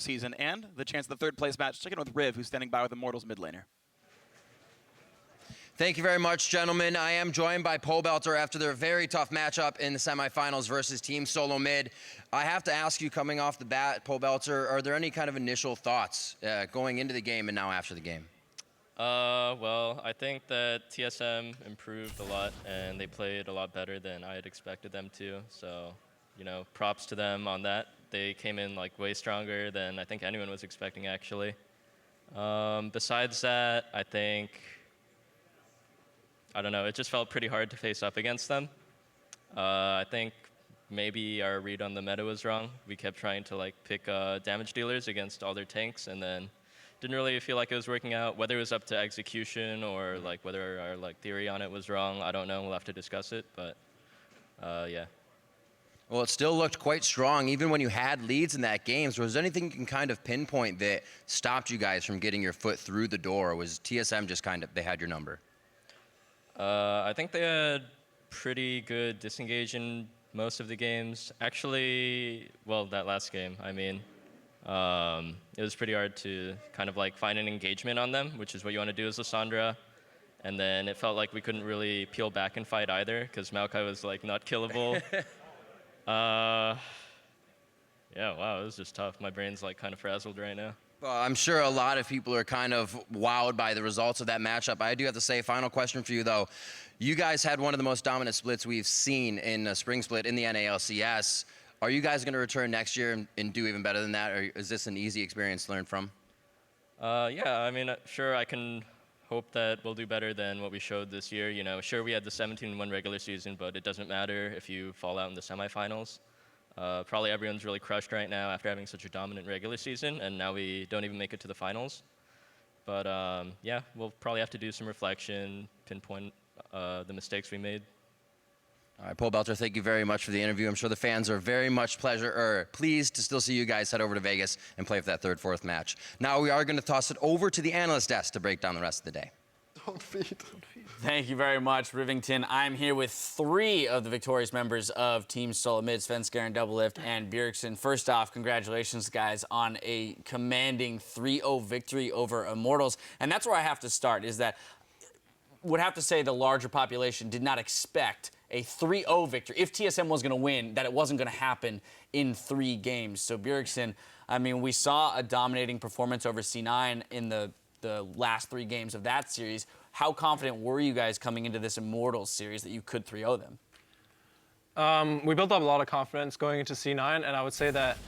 season and the chance of the third place match. Check in with Riv, who's standing by with Immortals mid laner. Thank you very much, gentlemen. I am joined by Pobelter after their very tough matchup in the semifinals versus Team Solo Mid. I have to ask you, coming off the bat, Pobelter, are there any kind of initial thoughts going into the game and now after the game? Well, I think that TSM improved a lot and they played a lot better than I had expected them to. So, you know, props to them on that. They came in like way stronger than I think anyone was expecting, actually. Besides that, I don't know, it just felt pretty hard to face up against them. I think maybe our read on the meta was wrong. We kept trying to like pick damage dealers against all their tanks and then didn't really feel like it was working out. Whether it was up to execution or like whether our like theory on it was wrong, I don't know. We'll have to discuss it, but yeah. Well, it still looked quite strong, even when you had leads in that game. So was there anything you can kind of pinpoint that stopped you guys from getting your foot through the door? Or was TSM just kind of, they had your number? I think they had pretty good disengage in most of the games. Actually, well, that last game, I mean, it was pretty hard to kind of like find an engagement on them, which is what you want to do as Lissandra. And then it felt like we couldn't really peel back and fight either, because Maokai was like not killable. Yeah, wow, it was just tough. My brain's like kind of frazzled right now. Well, I'm sure a lot of people are kind of wowed by the results of that matchup. I do have to say, final question for you, though. You guys had one of the most dominant splits we've seen in a spring split in the NA LCS. Are you guys going to return next year and do even better than that, or is this an easy experience to learn from? Yeah, I mean, sure, I can hope that we'll do better than what we showed this year. You know, sure, we had the 17-1 regular season, but it doesn't matter if you fall out in the semifinals. Probably everyone's really crushed right now after having such a dominant regular season, and now we don't even make it to the finals. But yeah, we'll probably have to do some reflection, pinpoint the mistakes we made. All right, Pobelter, thank you very much for the interview. I'm sure the fans are very much pleased to still see you guys head over to Vegas and play for that third, fourth match. Now we are going to toss it over to the analyst desk to break down the rest of the day. Don't feed. Thank you very much, Rivington. I'm here with 3 of the victorious members of Team Solo Mid, Svenskar and Doublelift, and Bjergsen. First off, congratulations, guys, on a commanding 3-0 victory over Immortals. And that's where I have to start, is that would have to say the larger population did not expect a 3-0 victory. If TSM was going to win, that it wasn't going to happen in 3 games. So Bjergsen, I mean, we saw a dominating performance over C9 in the last 3 games of that series. How confident were you guys coming into this Immortals series that you could 3-0 them? We built up a lot of confidence going into C9, and I would say that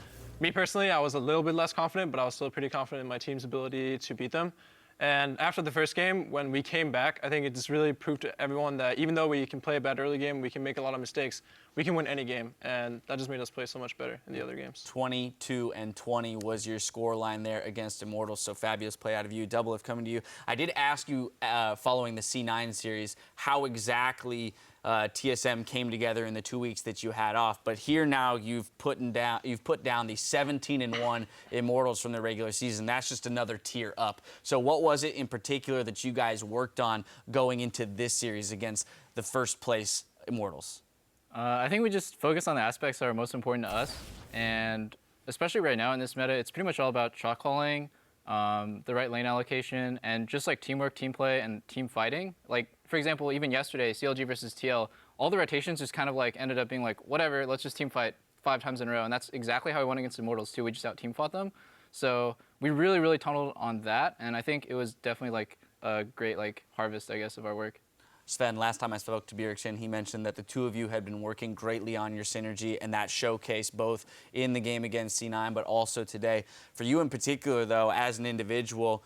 me personally, I was a little bit less confident, but I was still pretty confident in my team's ability to beat them. And after the first game, when we came back, I think it just really proved to everyone that even though we can play a bad early game, we can make a lot of mistakes, we can win any game. And that just made us play so much better in the other games. 22-20 was your score line there against Immortals, so fabulous play out of you. Doublelift, coming to you. I did ask you following the C9 series how exactly TSM came together in the 2 weeks that you had off, but here now you've put down the 17-1 Immortals from the regular season. That's just another tier up. So what was it in particular that you guys worked on going into this series against the first place Immortals? I think we just focus on the aspects that are most important to us, and especially right now in this meta, it's pretty much all about shot calling, the right lane allocation, and just like teamwork, team play, and team fighting. Like, for example, even yesterday, CLG versus TL, all the rotations just kind of like ended up being like, whatever, let's just team fight 5 times in a row. And that's exactly how we went against Immortals too. We just out team fought them. So we really, really tunneled on that. And I think it was definitely like a great like harvest, I guess, of our work. Sven, last time I spoke to Bjergsen, he mentioned that the 2 of you had been working greatly on your synergy, and that showcased both in the game against C9, but also today. For you in particular, though, as an individual,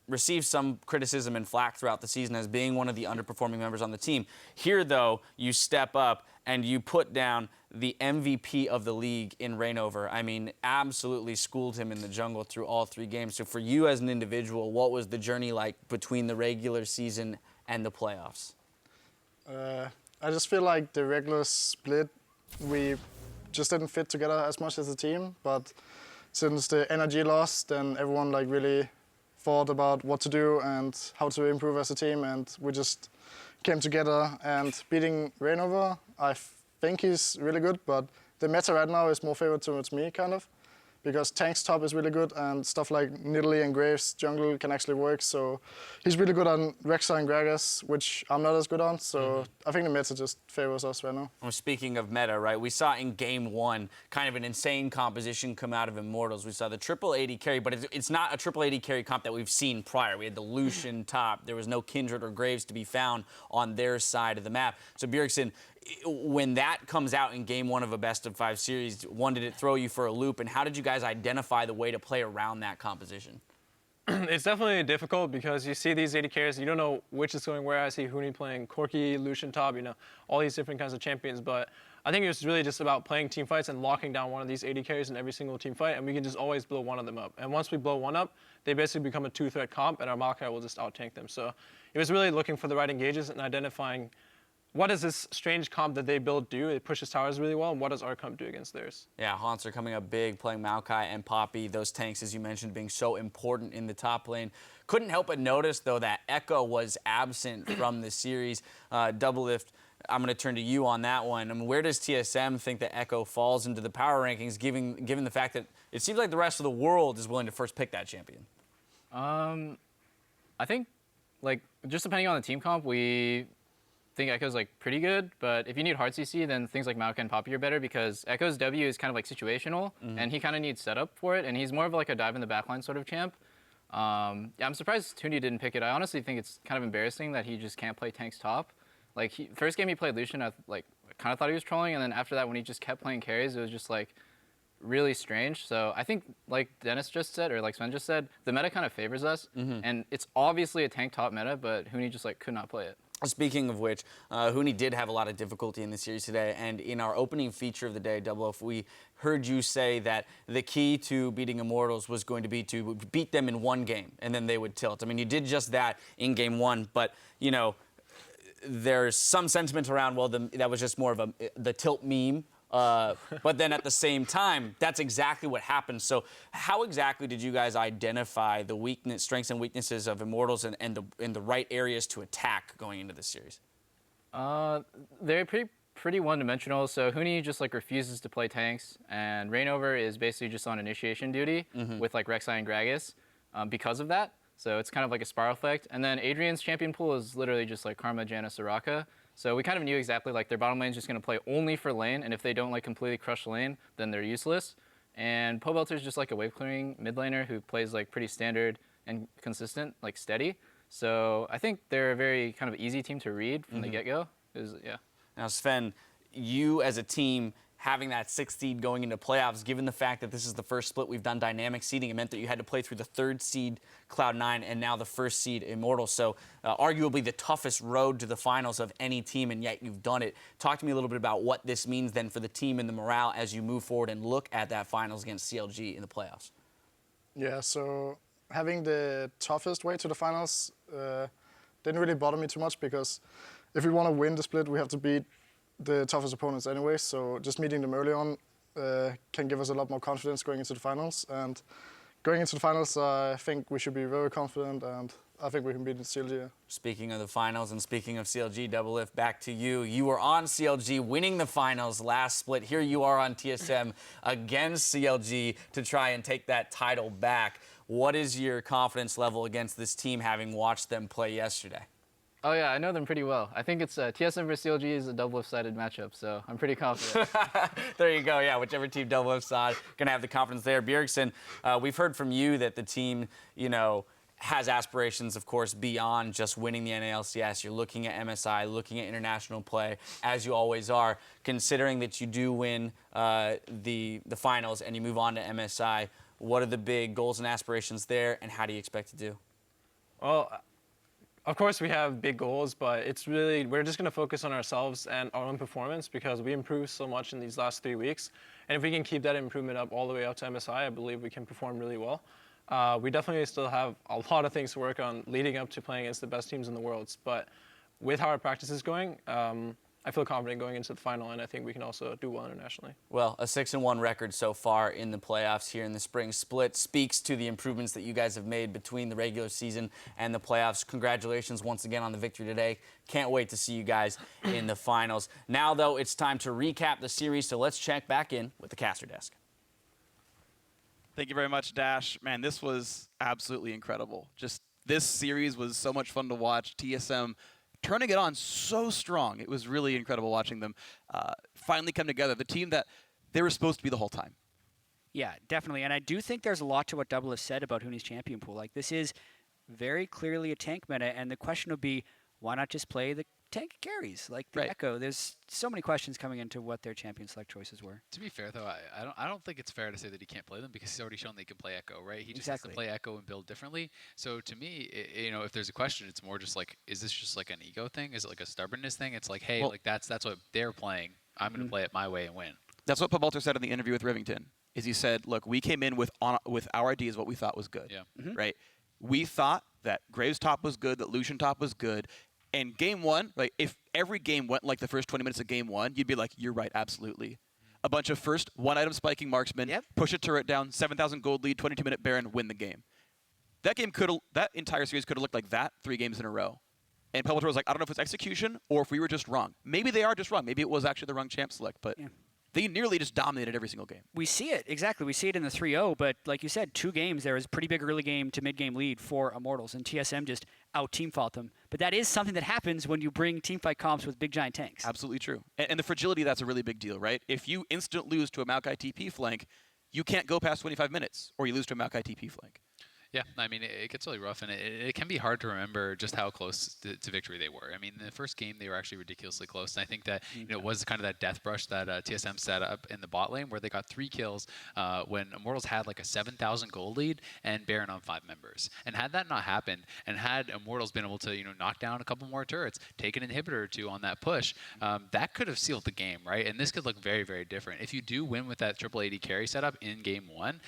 received some criticism and flack throughout the season as being one of the underperforming members on the team. Here, though, you step up and you put down the MVP of the league in Reignover. I mean, absolutely schooled him in the jungle through all 3 games. So for you as an individual, what was the journey like between the regular season and the playoffs? I just feel like the regular split, we just didn't fit together as much as a team. But since the energy lost, then everyone like really thought about what to do and how to improve as a team, and we just came together. And beating Reignover, I think he's really good, but the meta right now is more favored towards me, kind of. because tanks top is really good and stuff like Nidalee and Graves jungle can actually work. So he's really good on Rek'Sai and Gragas, which I'm not as good on. So I think the meta just favors us right now. Well, speaking of meta, right, we saw in game 1 kind of an insane composition come out of Immortals. We saw the triple AD carry, but it's not a triple AD carry comp that we've seen prior. We had the Lucian top. There was no Kindred or Graves to be found on their side of the map. So Bjergsen, when that comes out in game 1 of a best-of-5 series, one, did it throw you for a loop, and how did you guys identify the way to play around that composition? It's definitely difficult because you see these AD carries, you don't know which is going where. I see Huni playing Corki, Lucian top, all these different kinds of champions. But I think it was really just about playing team fights and locking down one of these AD carries in every single team fight, and we can just always blow one of them up. And once we blow one up, they basically become a 2-threat comp, and our Maokai will just out-tank them. So it was really looking for the right engages and identifying what does this strange comp that they build do? It pushes towers really well, and what does our comp do against theirs? Yeah, Haunts are coming up big, playing Maokai and Poppy. Those tanks, as you mentioned, being so important in the top lane. Couldn't help but notice, though, that Echo was absent from the series. Doublelift, I'm going to turn to you on that one. I mean, where does TSM think that Echo falls into the power rankings, given the fact that it seems like the rest of the world is willing to first pick that champion? I think, just depending on the team comp, we think Echo's pretty good, but if you need hard CC, then things like Maokai and Poppy are better because Echo's W is kind of situational, and he kind of needs setup for it, and he's more of a dive in the backline sort of champ. Yeah, I'm surprised Tuni didn't pick it. I honestly think it's kind of embarrassing that he just can't play tanks top. First game he played Lucian, I kind of thought he was trolling, and then after that when he just kept playing carries, it was just really strange. So I think like Dennis just said, or like Sven just said, the meta kind of favors us, and it's obviously a tank top meta, but Huni just could not play it. Speaking of which, Huni did have a lot of difficulty in the series today, and in our opening feature of the day, Doublelift, we heard you say that the key to beating Immortals was going to be to beat them in one game, and then they would tilt. I mean, you did just that in game 1, but, there's some sentiment around, well, that was just more of the tilt meme. But then at the same time, that's exactly what happened. So how exactly did you guys identify the strengths and weaknesses of Immortals and the right areas to attack going into this series? They're pretty one-dimensional. So Huni just refuses to play tanks, and Reignover is basically just on initiation duty with Rek'Sai and Gragas because of that. So it's kind of like a spiral effect. And then Adrian's champion pool is literally just Karma, Janna, Soraka. So we kind of knew exactly their bottom lane is just going to play only for lane, and if they don't completely crush lane, then they're useless. And Pobelter's just a wave clearing mid laner who plays pretty standard and consistent, steady. So I think they're a very kind of easy team to read from the get-go. Yeah. Now Sven, you as a team having that 6th seed going into playoffs, given the fact that this is the first split we've done dynamic seeding, it meant that you had to play through the 3rd seed Cloud9 and now the 1st seed Immortals. So arguably the toughest road to the finals of any team, and yet you've done it. Talk to me a little bit about what this means then for the team and the morale as you move forward and look at that finals against CLG in the playoffs. Yeah, so having the toughest way to the finals didn't really bother me too much because if we want to win the split, we have to beat the toughest opponents anyway, so just meeting them early on can give us a lot more confidence going into the finals. And going into the finals, I think we should be very confident, and I think we can beat CLG. Speaking of the finals and speaking of CLG, Doublelift, back to you. You were on CLG winning the finals last split. Here you are on TSM against CLG to try and take that title back. What is your confidence level against this team having watched them play yesterday? Oh yeah, I know them pretty well. I think it's TSM versus CLG is a double-sided matchup, so I'm pretty confident. There you go. Yeah, whichever team Doublelift side gonna have the confidence there. Bjergsen, we've heard from you that the team, has aspirations, of course, beyond just winning the NA LCS. You're looking at MSI, looking at international play, as you always are. Considering that you do win the finals and you move on to MSI, what are the big goals and aspirations there, and how do you expect to do? Well, of course we have big goals, but we're just going to focus on ourselves and our own performance because we improved so much in these last 3 weeks. And if we can keep that improvement up all the way up to MSI, I believe we can perform really well. We definitely still have a lot of things to work on leading up to playing against the best teams in the world. But with how our practice is going, I feel confident going into the final, and I think we can also do well internationally. Well, a 6-1 record so far in the playoffs here in the spring split speaks to the improvements that you guys have made between the regular season and the playoffs. Congratulations once again on the victory today. Can't wait to see you guys in the finals. Now, though, it's time to recap the series, so let's check back in with the caster desk. Thank you very much, Dash. Man, this was absolutely incredible. Just this series was so much fun to watch. TSM turning it on so strong. It was really incredible watching them finally come together. The team that they were supposed to be the whole time. Yeah, definitely. And I do think there's a lot to what Double has said about Huni's champion pool. Like, this is very clearly a tank meta, and the question would be, why not just play the tank carries like the Echo? There's so many questions coming into what their champion select choices were. To be fair, though, I don't think it's fair to say that he can't play them because he's already shown that he can play Echo, right? He just has to play Echo and build differently. So to me, if there's a question, it's more just like, is this just like an ego thing? Is it like a stubbornness thing? It's like, hey, like that's what they're playing. I'm going to play it my way and win. That's what Pabalter said in the interview with Rivington. Is he said, look, we came in with our ideas, what we thought was good, right? We thought that Graves top was good, that Lucian top was good, and game one, like if every game went like the first 20 minutes of game one, you'd be like, you're right, absolutely. A bunch of first one-item spiking marksmen, push a turret down, 7,000 gold lead, 22-minute Baron, win the game. That entire series could have looked like that 3 games in a row. And Pabalter was like, I don't know if it's execution or if we were just wrong. Maybe they are just wrong. Maybe it was actually the wrong champ select, but they nearly just dominated every single game. We see it, exactly. We see it in the 3-0, but like you said, 2 games, there was a pretty big early game to mid-game lead for Immortals, and TSM just out-teamfought them. But that is something that happens when you bring teamfight comps with big giant tanks. Absolutely true. And the fragility, that's a really big deal, right? If you instant lose to a Maokai TP flank, you can't go past 25 minutes, or you lose to a Maokai TP flank. Yeah, I mean, it gets really rough, and it can be hard to remember just how close to victory they were. I mean, in the first game, they were actually ridiculously close, and I think that it was kind of that death brush that TSM set up in the bot lane, where they got 3 kills when Immortals had like a 7,000 gold lead and Baron on 5 members. And had that not happened, and had Immortals been able to knock down a couple more turrets, take an inhibitor or 2 on that push, that could have sealed the game, right? And this could look very, very different. If you do win with that triple AD carry setup in game 1,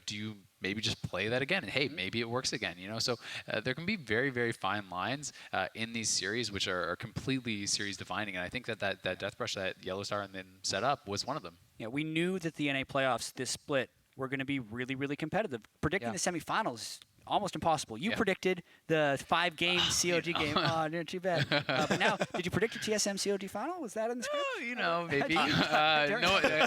do you maybe just play that again, and hey, maybe it works again, So there can be very, very fine lines in these series, which are completely series defining. And I think that death brush that Yellowstar and then set up was one of them. Yeah, we knew that the NA playoffs, this split, were going to be really, really competitive. Predicting the semifinals, almost impossible. You predicted the 5-game COG game. Oh, no, too bad. But now, did you predict a TSM COG final? Was that in the script? Maybe. No,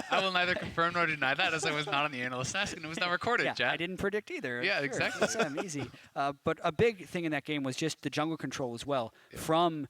I will neither confirm nor deny that, as I was not on the analyst desk and it was not recorded, Jack. I didn't predict either. Yeah, exactly. TSM, easy. But a big thing in that game was just the jungle control as well from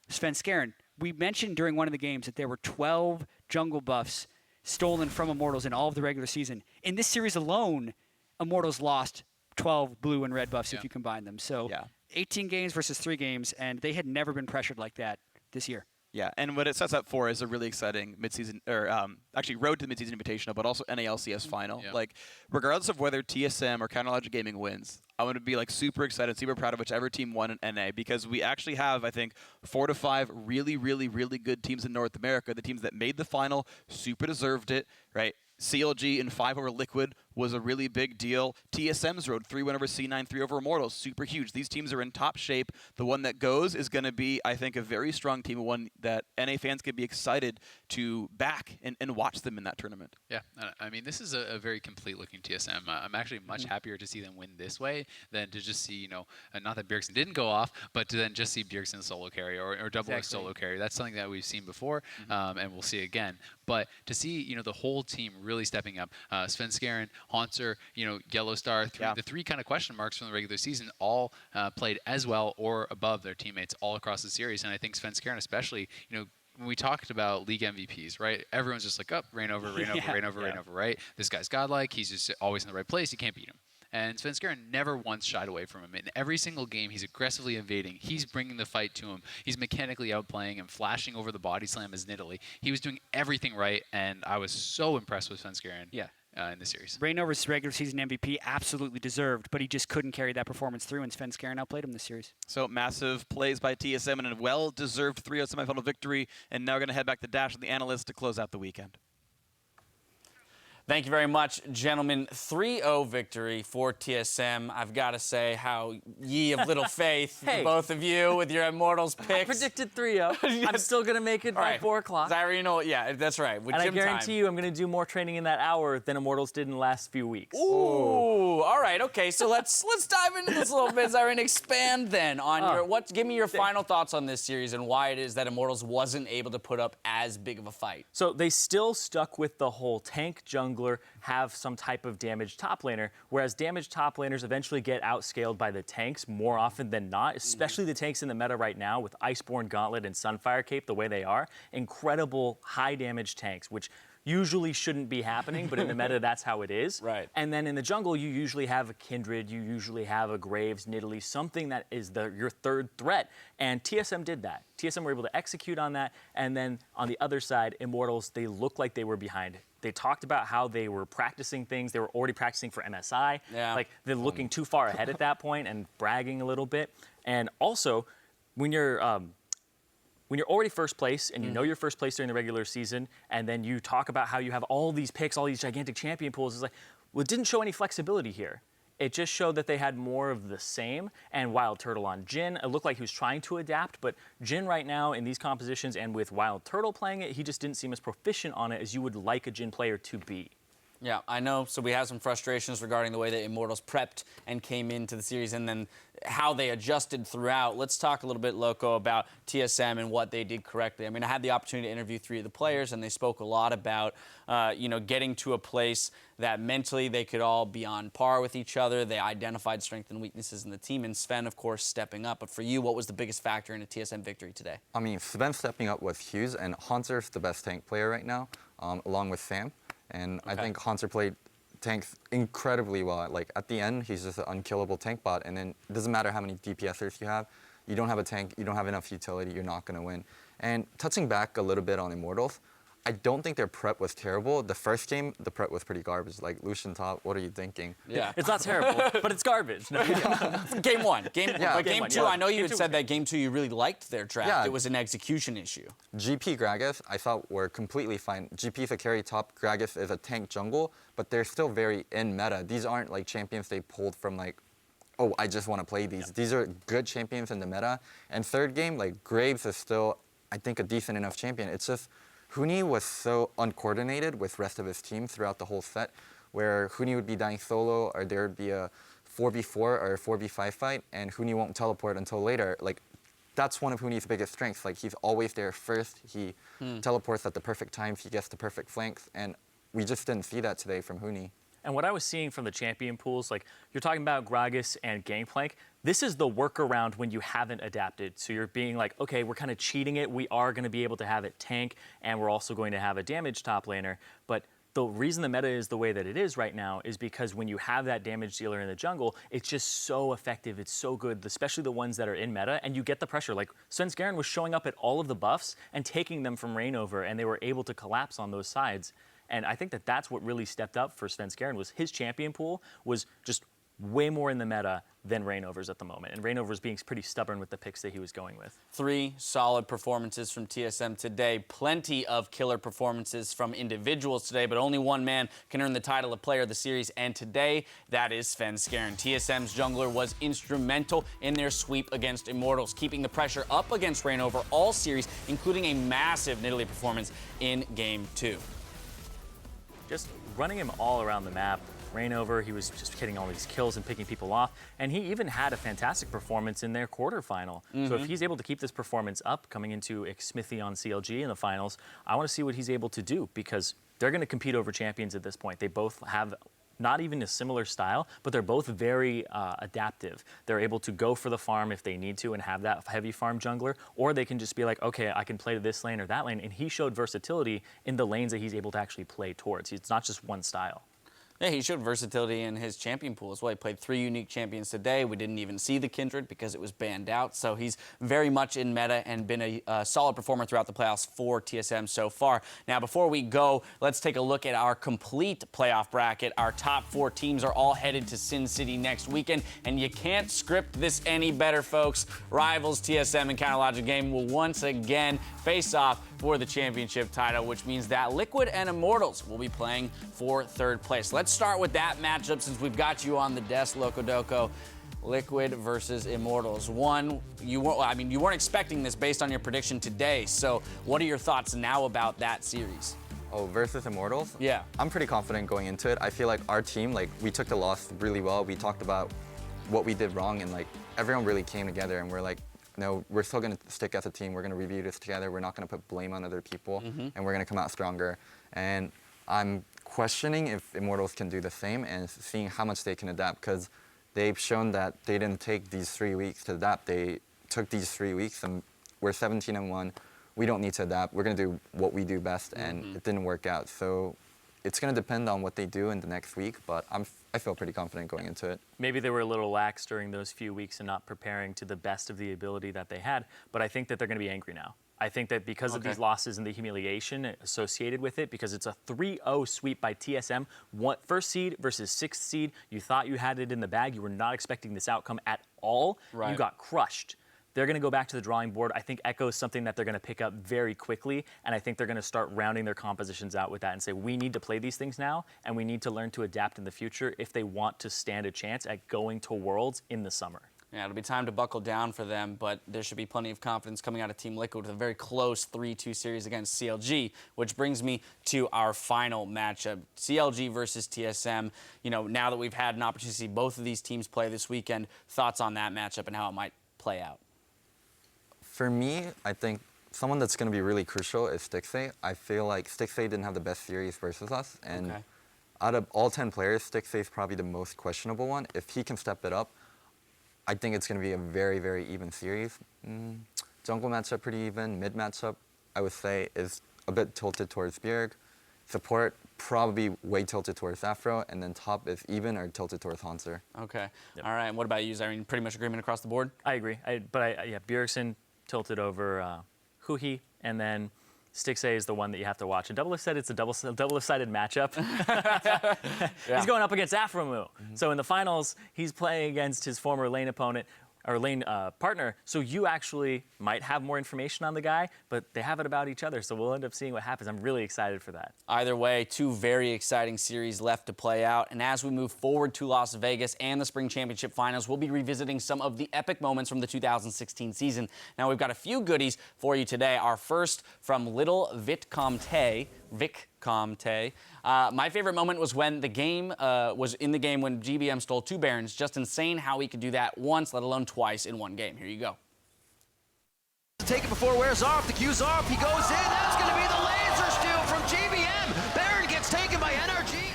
Svenskeren. We mentioned during one of the games that there were 12 jungle buffs stolen from Immortals in all of the regular season. In this series alone, Immortals lost 12 blue and red buffs if you combine them. So 18 games versus 3 games, and they had never been pressured like that this year. Yeah, and what it sets up for is a really exciting midseason, or actually road to the midseason invitational, but also NA LCS final. Like, regardless of whether TSM or Counterlogic Gaming wins, I'm going to be like super excited, super proud of whichever team won in NA, because we actually have, I think, 4 to 5 really, really, really good teams in North America. The teams that made the final super deserved it, right? CLG in 5 over Liquid was a really big deal. TSM's road 3-win over C9, 3 over Immortals, super huge. These teams are in top shape. The one that goes is going to be, I think, a very strong team, one that NA fans could be excited to back and watch them in that tournament. Yeah, I mean, this is a very complete-looking TSM. I'm actually much happier to see them win this way than to just see, not that Bjergsen didn't go off, but to then just see Bjergsen solo carry or double a solo carry. That's something that we've seen before, and we'll see again. But to see, the whole team really stepping up, Svenskeren, Haunter, Yellowstar, the 3 kind of question marks from the regular season all played as well or above their teammates all across the series. And I think Svenskeren especially, when we talked about league MVPs, right? Everyone's just like, rain over, right? This guy's godlike. He's just always in the right place. You can't beat him. And Svenskeren never once shied away from him. In every single game, he's aggressively invading. He's bringing the fight to him. He's mechanically outplaying him, flashing over the body slam as Nidalee. He was doing everything right, and I was so impressed with Svenskeren in the series. Reignover's regular season MVP absolutely deserved, but he just couldn't carry that performance through, and Svenskeren outplayed him this series. So massive plays by TSM and a well-deserved 3-0 semifinal victory, and now we're going to head back to Dash and the analyst to close out the weekend. Thank you very much, gentlemen. 3-0 victory for TSM. I've got to say how ye of little faith, both of you, with your Immortals picks. I predicted 3-0. I'm still going to make it by 4 o'clock. Zyrino, yeah, that's right. With and gym I guarantee time. you I'm going to do more training in that hour than Immortals did in the last few weeks. Ooh, all right. right, okay, so let's dive into this a little bit, Zyron. Expand then on give me your final thoughts on this series and why it is that Immortals wasn't able to put up as big of a fight. So they still stuck with the whole tank jungler have some type of damaged top laner, whereas damaged top laners eventually get outscaled by the tanks more often than not, especially the tanks in the meta right now with Iceborne Gauntlet and Sunfire Cape the way they are. Incredible high damage tanks, which usually shouldn't be happening, but in the meta, that's how it is. Right. And then in the jungle, you usually have a Kindred, you usually have a Graves, Nidalee, something that is your third threat. And TSM did that. TSM were able to execute on that. And then on the other side, Immortals, they looked like they were behind. They talked about how they were practicing things. They were already practicing for MSI. Yeah. Like, they're looking too far ahead at that point and bragging a little bit. And also, when you're already first place and you know you're first place during the regular season, and then you talk about how you have all these picks, all these gigantic champion pools, it's like, well, it didn't show any flexibility here. It just showed that they had more of the same. And Wild Turtle on Jhin, it looked like he was trying to adapt, but Jhin right now in these compositions and with Wild Turtle playing it, he just didn't seem as proficient on it as you would like a Jhin player to be. Yeah, I know. So we have some frustrations regarding the way that Immortals prepped and came into the series and then how they adjusted throughout. Let's talk a little bit, Loco, about TSM and what they did correctly. I mean, I had the opportunity to interview 3 of the players, and they spoke a lot about, getting to a place that mentally they could all be on par with each other. They identified strengths and weaknesses in the team, and Sven, of course, stepping up. But for you, what was the biggest factor in a TSM victory today? I mean, Sven stepping up was huge, and Haunter's the best tank player right now, along with Sam. And I think Haunter played tanks incredibly well. Like, at the end, he's just an unkillable tank bot, and then it doesn't matter how many DPSers you have a tank, you don't have enough utility, you're not going to win. And touching back a little bit on Immortals, I don't think their prep was terrible. The first game, the prep was pretty garbage. Like, Lucian top, what are you thinking? Yeah. It's not terrible, but it's garbage. No. Game 1. Game 2, yeah. I know you had said that game 2 you really liked their draft. Yeah. It was an execution issue. GP Gragas, I thought were completely fine. GP is a carry top, Gragas is a tank jungle, but they're still very in meta. These aren't like champions they pulled from like, oh, I just want to play these. Yeah. These are good champions in the meta. And third game, like, Graves is still, I think, a decent enough champion. It's just Huni was so uncoordinated with rest of his team throughout the whole set, where Huni would be dying solo, or there would be a 4v4 or a 4v5 fight, and Huni won't teleport until later. Like, that's one of Huni's biggest strengths. Like, he's always there first. He teleports at the perfect times. He gets the perfect flanks, and we just didn't see that today from Huni. And what I was seeing from the champion pools, like, you're talking about Gragas and Gangplank, this is the workaround when you haven't adapted. So you're being like, okay, we're kind of cheating it. We are going to be able to have it tank, and we're also going to have a damage top laner. But the reason the meta is the way that it is right now is because when you have that damage dealer in the jungle, it's just so effective. It's so good, especially the ones that are in meta, and you get the pressure. Like, Svenskeren was showing up at all of the buffs and taking them from Reignover, and they were able to collapse on those sides. And I think that that's what really stepped up for Svenskeren, was his champion pool was just way more in the meta than Reignover's at the moment. And Reignover's being pretty stubborn with the picks that he was going with. 3 solid performances from TSM today. Plenty of killer performances from individuals today, but only one man can earn the title of Player of the Series, and today, that is Svenskeren. TSM's jungler was instrumental in their sweep against Immortals, keeping the pressure up against Reignover all series, including a massive Nidalee performance in Game 2. Just running him all around the map. Reignover, he was just getting all these kills and picking people off, and he even had a fantastic performance in their quarterfinal. So if he's able to keep this performance up coming into Smithy on CLG in the finals, I want to see what he's able to do, because they're going to compete over champions at this point. They both have not even a similar style, but they're both very adaptive. They're able to go for the farm if they need to and have that heavy farm jungler, or they can just be like, okay, I can play to this lane or that lane, and he showed versatility in the lanes that he's able to actually play towards. It's not just one style. Yeah, he showed versatility in his champion pool as well. He played 3 unique champions today. We didn't even see the Kindred because it was banned out. So he's very much in meta and been a solid performer throughout the playoffs for TSM so far. Now, before we go, let's take a look at our complete playoff bracket. Our top 4 teams are all headed to Sin City next weekend, and you can't script this any better, folks. Rivals TSM and CounterLogic Game will once again face off for the championship title, which means that Liquid and Immortals will be playing for 3rd place. Let's start with that matchup since we've got you on the desk, Loco Doco. Liquid versus Immortals. You weren't expecting this based on your prediction today. So what are your thoughts now about that series? Oh, versus Immortals? Yeah. I'm pretty confident going into it. I feel like our team, like, we took the loss really well. We talked about what we did wrong, and like everyone really came together, and we're like, no, we're still gonna stick as a team. We're gonna review this together. We're not gonna put blame on other people, and we're gonna come out stronger. And I'm questioning if Immortals can do the same and seeing how much they can adapt, because they've shown that they didn't take these 3 weeks to adapt. They took these 3 weeks, and we're 17-1. We don't need to adapt. We're gonna do what we do best, and it didn't work out. So it's gonna depend on what they do in the next week, but I feel pretty confident going into it. Maybe they were a little lax during those few weeks and not preparing to the best of the ability that they had, but I think that they're gonna be angry now. I think that because of these losses and the humiliation associated with it, because it's a 3-0 sweep by TSM, first seed versus sixth seed, you thought you had it in the bag, you were not expecting this outcome at all, you got crushed. They're going to go back to the drawing board. I think Echo is something that they're going to pick up very quickly, and I think they're going to start rounding their compositions out with that and say, we need to play these things now, and we need to learn to adapt in the future if they want to stand a chance at going to Worlds in the summer. Yeah, it'll be time to buckle down for them, but there should be plenty of confidence coming out of Team Liquid with a very close 3-2 series against CLG, which brings me to our final matchup, CLG versus TSM. You know, now that we've had an opportunity to see both of these teams play this weekend, thoughts on that matchup and how it might play out? For me, I think someone that's going to be really crucial is Stixxay. I feel like Stixxay didn't have the best series versus us, and out of all 10 players, Stixxay is probably the most questionable one. If he can step it up, I think it's going to be a very, very even series. Jungle matchup pretty even. Mid matchup, I would say, is a bit tilted towards Bjerg. Support, probably way tilted towards Afro, and then top is even or tilted towards Hanser. Okay. All right. And what about you, Irene? Pretty much agreement across the board? I agree. Yeah, Bjergsen tilted over Huhi, and then Stixxay is the one that you have to watch. And Doublelift said it's a double-sided matchup. He's going up against Afromu. So in the finals, he's playing against his former lane opponent, or lane partner, so you actually might have more information on the guy, but they have it about each other, so we'll end up seeing what happens. I'm really excited for that. Either way, two very exciting series left to play out, and as we move forward to Las Vegas and the Spring Championship Finals, we'll be revisiting some of the epic moments from the 2016 season. Now, we've got a few goodies for you today. Our first from Little Vitcomte. My favorite moment was when the game was in the game when GBM stole 2 Barons. Just insane how he could do that once, let alone twice in one game. Here you go. Take it before it wears off. The Q's off. He goes in. That's going to be the laser steal from GBM. Baron gets taken by NRG.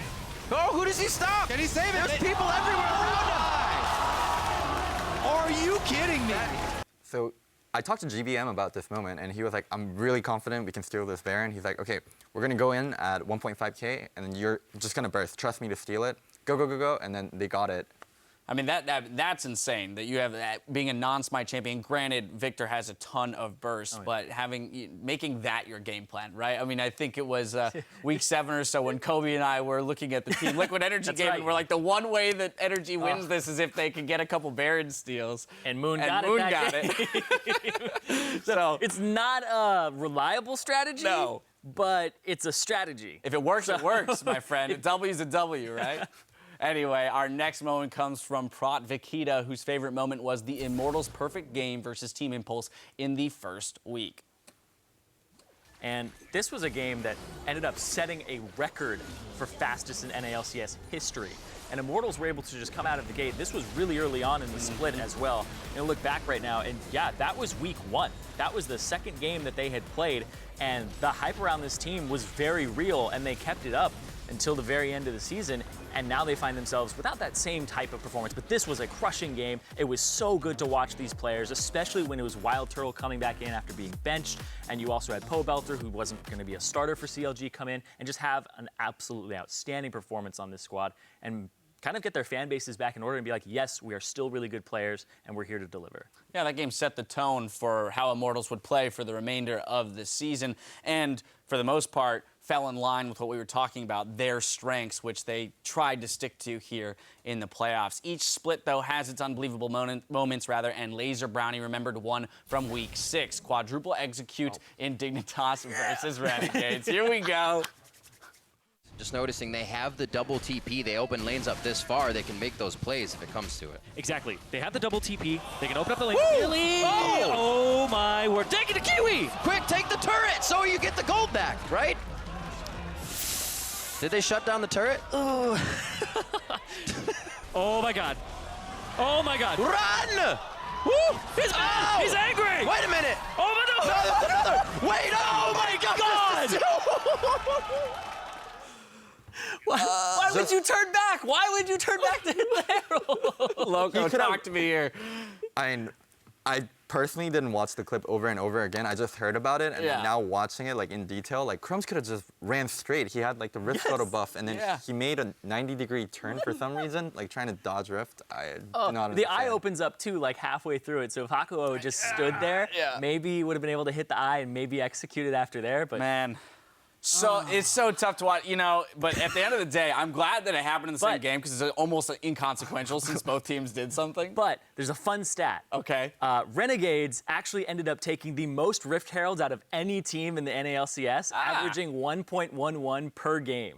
Oh, who does he stop? Can he save it? There's people everywhere around him. Are you kidding me? So I talked to GBM about this moment, and he was like, I'm really confident we can steal this Baron. He's like, okay, we're going to go in at 1.5K, and then you're just going to burst. Trust me to steal it. Go, go, go, go. And then they got it. I mean, that's insane that you have that being a non-smite champion. Granted, Victor has a ton of bursts, but making that your game plan, right? I mean, I think it was week 7 or so when Kobe and I were looking at the Team Liquid Energy game, and we're like, the one way that Energy wins this is if they can get a couple Baron steals. And Moon got it. So it's not a reliable strategy. No. But it's a strategy. If it works, it works, my friend. A W's a W, right? Anyway, our next moment comes from Prat Vikita, whose favorite moment was the Immortals' perfect game versus Team Impulse in the first week. And this was a game that ended up setting a record for fastest in NA LCS history. And Immortals were able to just come out of the gate. This was really early on in the split as well. And look back right now, and yeah, that was week 1. That was the second game that they had played, and the hype around this team was very real, and they kept it up until the very end of the season, and now they find themselves without that same type of performance. But this was a crushing game. It was so good to watch these players, especially when it was Wild Turtle coming back in after being benched, and you also had Poe Belter, who wasn't going to be a starter for CLG, come in and just have an absolutely outstanding performance on this squad, and kind of get their fan bases back in order and be like, yes, we are still really good players, and we're here to deliver. Yeah, that game set the tone for how Immortals would play for the remainder of the season, and for the most part, fell in line with what we were talking about, their strengths, which they tried to stick to here in the playoffs. Each split, though, has its unbelievable moments, and Laser Brownie remembered one from week 6. Quadruple execute in Dignitas versus Renegades. Here we go. Just noticing they have the double TP. They open lanes up this far. They can make those plays if it comes to it. Exactly. They have the double TP. They can open up the lane. Really? Oh my word. Take it to Kiwi! Quick, take the turret so you get the gold back, right? Did they shut down the turret? Oh my god. Oh my god. Run! Woo! He's angry! Wait a minute! Oh my god! No, there's another! Wait, oh my god! Why would you turn back? Why would you turn back to hit the arrow? Loco, talk to me here. I personally didn't watch the clip over and over again. I just heard about it, and now watching it like in detail, like Crumbs could have just ran straight. He had like the Rift Photo buff, and then he made a 90-degree turn for some reason, like trying to dodge Rift. I did not understand. The eye opens up too, like halfway through it. So if Hakuo just stood there, maybe he would have been able to hit the eye and maybe execute it after there. But man. So it's so tough to watch, you know, but at the end of the day, I'm glad that it happened in the same game because it's almost inconsequential since both teams did something. But there's a fun stat. Okay. Renegades actually ended up taking the most Rift Heralds out of any team in the NALCS, averaging 1.11 per game.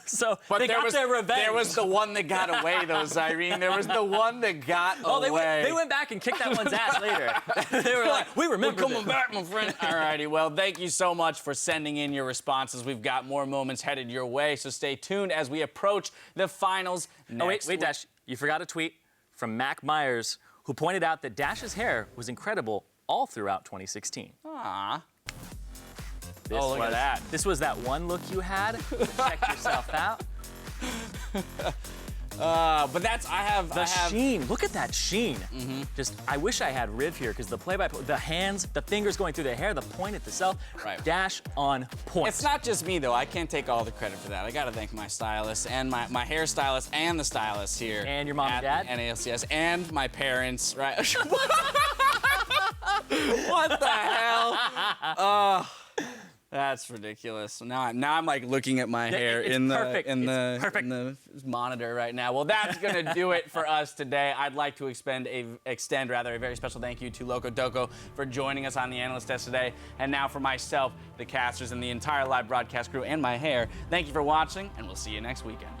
So but they got their revenge. There was the one that got away, though, Zyrene. There was the one that got away. They went back and kicked that one's ass later. They were like, we remember We're coming back, my friend. All righty. Well, thank you so much for sending in your responses. We've got more moments headed your way, so stay tuned as we approach the finals next wait, Dash. You forgot a tweet from Mac Myers, who pointed out that Dash's hair was incredible all throughout 2016. Aww. Look at that. This was that one look you had. Check yourself out. But that's, I have sheen. Look at that sheen. Just, I wish I had Riv here because the the hands, the fingers going through the hair, the point at the self. Right. Dash on point. It's not just me, though. I can't take all the credit for that. I got to thank my stylist and my hairstylist and the stylist here. And your mom and dad? NALCS and my parents, right? What the hell? That's ridiculous. Now I'm like looking at my hair in the monitor right now. Well, that's gonna do it for us today. I'd like to extend a very special thank you to Loco Doco for joining us on the analyst test today. And now for myself, the casters, and the entire live broadcast crew, and my hair. Thank you for watching, and we'll see you next weekend.